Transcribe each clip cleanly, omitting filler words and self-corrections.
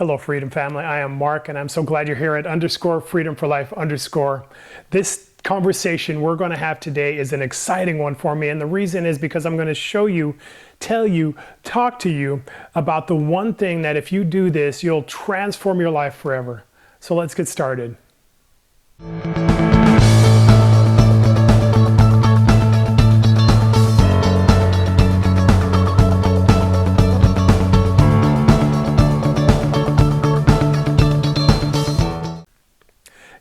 Hello, Freedom Family. I am Mark, and I'm so glad you're here at _Freedom for Life _ This conversation we're going to have today is an exciting one for me, and the reason is because I'm going to show you, tell you, talk to you about the one thing that if you do this, you'll transform your life forever. So let's get started.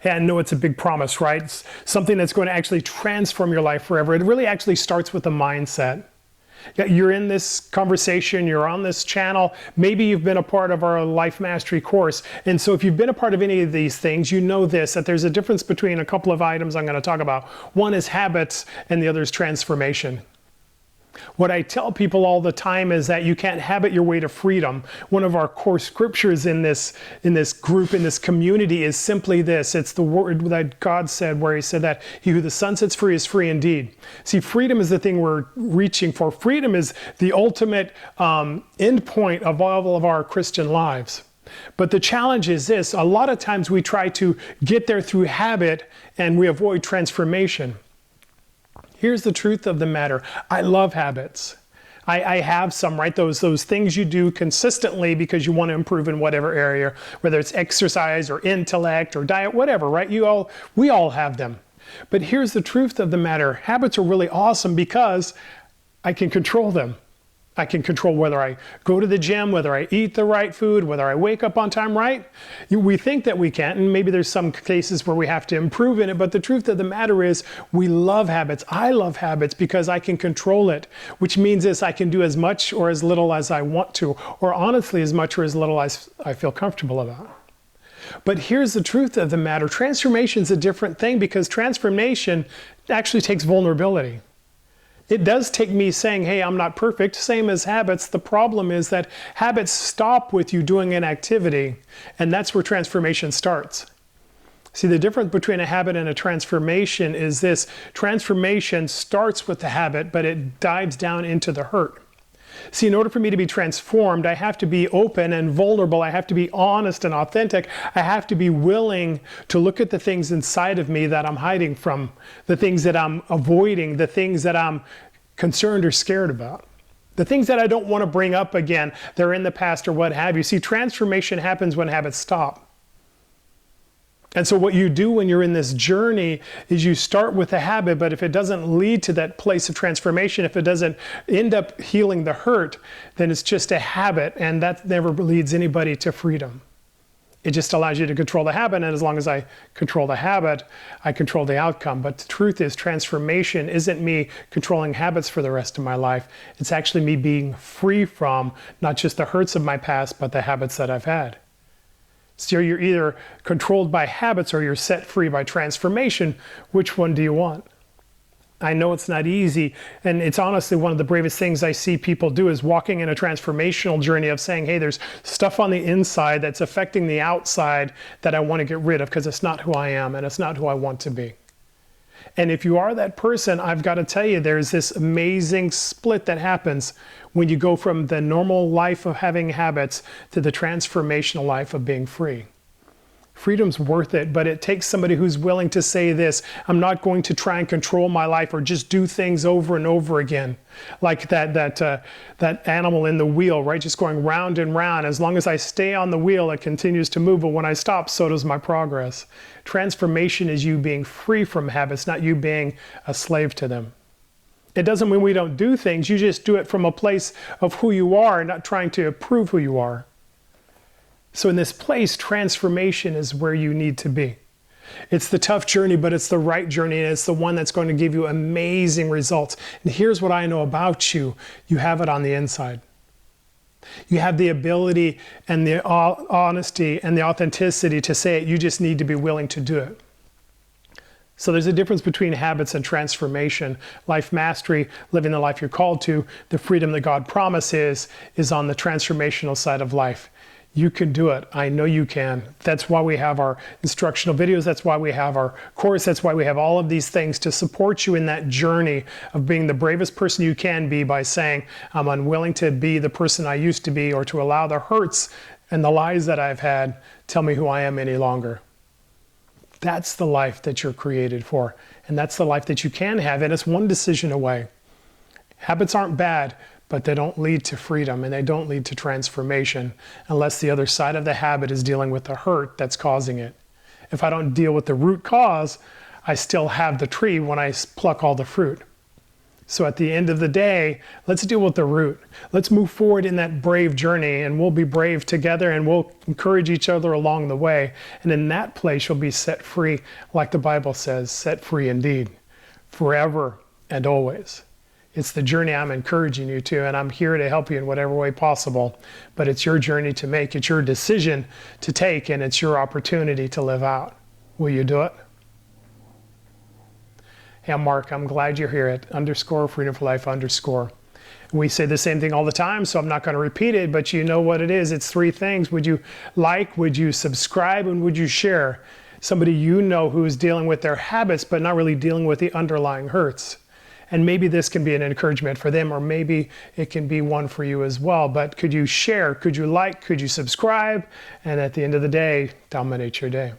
Hey, I know it's a big promise, right? It's something that's going to actually transform your life forever. It really actually starts with a mindset. You're in this conversation, you're on this channel, maybe you've been a part of our Life Mastery course. And so if you've been a part of any of these things, you know this, that there's a difference between a couple of items I'm going to talk about. One is habits and the other is transformation. What I tell people all the time is that you can't habit your way to freedom. One of our core scriptures in this group, in this community, is simply this. It's the word that God said, where he said that he who the Son sets free is free indeed. See, freedom is the thing we're reaching for. Freedom is the ultimate end point of all of our Christian lives. But the challenge is this. A lot of times we try to get there through habit and we avoid transformation. Here's the truth of the matter. I love habits. I have some, right? Those things you do consistently because you want to improve in whatever area, whether it's exercise or intellect or diet, whatever, right? We all have them. But here's the truth of the matter. Habits are really awesome because I can control them. I can control whether I go to the gym, whether I eat the right food, whether I wake up on time, right? We think that we can't, and maybe there's some cases where we have to improve in it, but the truth of the matter is we love habits. I love habits because I can control it, which means this, I can do as much or as little as I want to, or honestly as much or as little as I feel comfortable about. But here's the truth of the matter. Transformation is a different thing because transformation actually takes vulnerability. It does take me saying, hey, I'm not perfect, same as habits. The problem is that habits stop with you doing an activity, and that's where transformation starts. See, the difference between a habit and a transformation is this. Transformation starts with the habit, but it dives down into the hurt. See, in order for me to be transformed, I have to be open and vulnerable. I have to be honest and authentic. I have to be willing to look at the things inside of me that I'm hiding from, the things that I'm avoiding, the things that I'm concerned or scared about, the things that I don't want to bring up again. They're in the past or what have you. See, transformation happens when habits stop. And so what you do when you're in this journey is you start with a habit, but if it doesn't lead to that place of transformation, if it doesn't end up healing the hurt, then it's just a habit, and that never leads anybody to freedom. It just allows you to control the habit, and as long as I control the habit, I control the outcome. But the truth is, transformation isn't me controlling habits for the rest of my life. It's actually me being free from not just the hurts of my past, but the habits that I've had. So you're either controlled by habits or you're set free by transformation. Which one do you want? I know it's not easy, and it's honestly one of the bravest things I see people do is walking in a transformational journey of saying, hey, there's stuff on the inside that's affecting the outside that I want to get rid of because it's not who I am and it's not who I want to be. And if you are that person, I've got to tell you, there's this amazing split that happens when you go from the normal life of having habits to the transformational life of being free. Freedom's worth it, but it takes somebody who's willing to say this, I'm not going to try and control my life or just do things over and over again. Like that animal in the wheel, right? Just going round and round. As long as I stay on the wheel, it continues to move, but when I stop, so does my progress. Transformation is you being free from habits, not you being a slave to them. It doesn't mean we don't do things, you just do it from a place of who you are, not trying to prove who you are. So in this place, transformation is where you need to be. It's the tough journey, but it's the right journey, and it's the one that's going to give you amazing results. And here's what I know about you. You have it on the inside. You have the ability and the honesty and the authenticity to say it. You just need to be willing to do it. So there's a difference between habits and transformation. Life mastery, living the life you're called to, the freedom that God promises is on the transformational side of life. You can do it. I know you can. That's why we have our instructional videos. That's why we have our course. That's why we have all of these things to support you in that journey of being the bravest person you can be by saying, I'm unwilling to be the person I used to be, or to allow the hurts and the lies that I've had tell me who I am any longer. That's the life that you're created for. And that's the life that you can have. And it's one decision away. Habits aren't bad, but they don't lead to freedom and they don't lead to transformation unless the other side of the habit is dealing with the hurt that's causing it. If I don't deal with the root cause, I still have the tree when I pluck all the fruit. So at the end of the day, let's deal with the root. Let's move forward in that brave journey, and we'll be brave together, and we'll encourage each other along the way. And in that place, you'll be set free, like the Bible says, set free indeed, forever and always. It's the journey I'm encouraging you to, and I'm here to help you in whatever way possible. But it's your journey to make. It's your decision to take, and it's your opportunity to live out. Will you do it? Hey, I'm Mark. I'm glad you're here at _Freedom for Life _. We say the same thing all the time, so I'm not going to repeat it, but you know what it is. It's three things. Would you like, would you subscribe, and would you share? Somebody you know who is dealing with their habits, but not really dealing with the underlying hurts. And maybe this can be an encouragement for them, or maybe it can be one for you as well. But could you share? Could you like? Could you subscribe? And at the end of the day, dominate your day.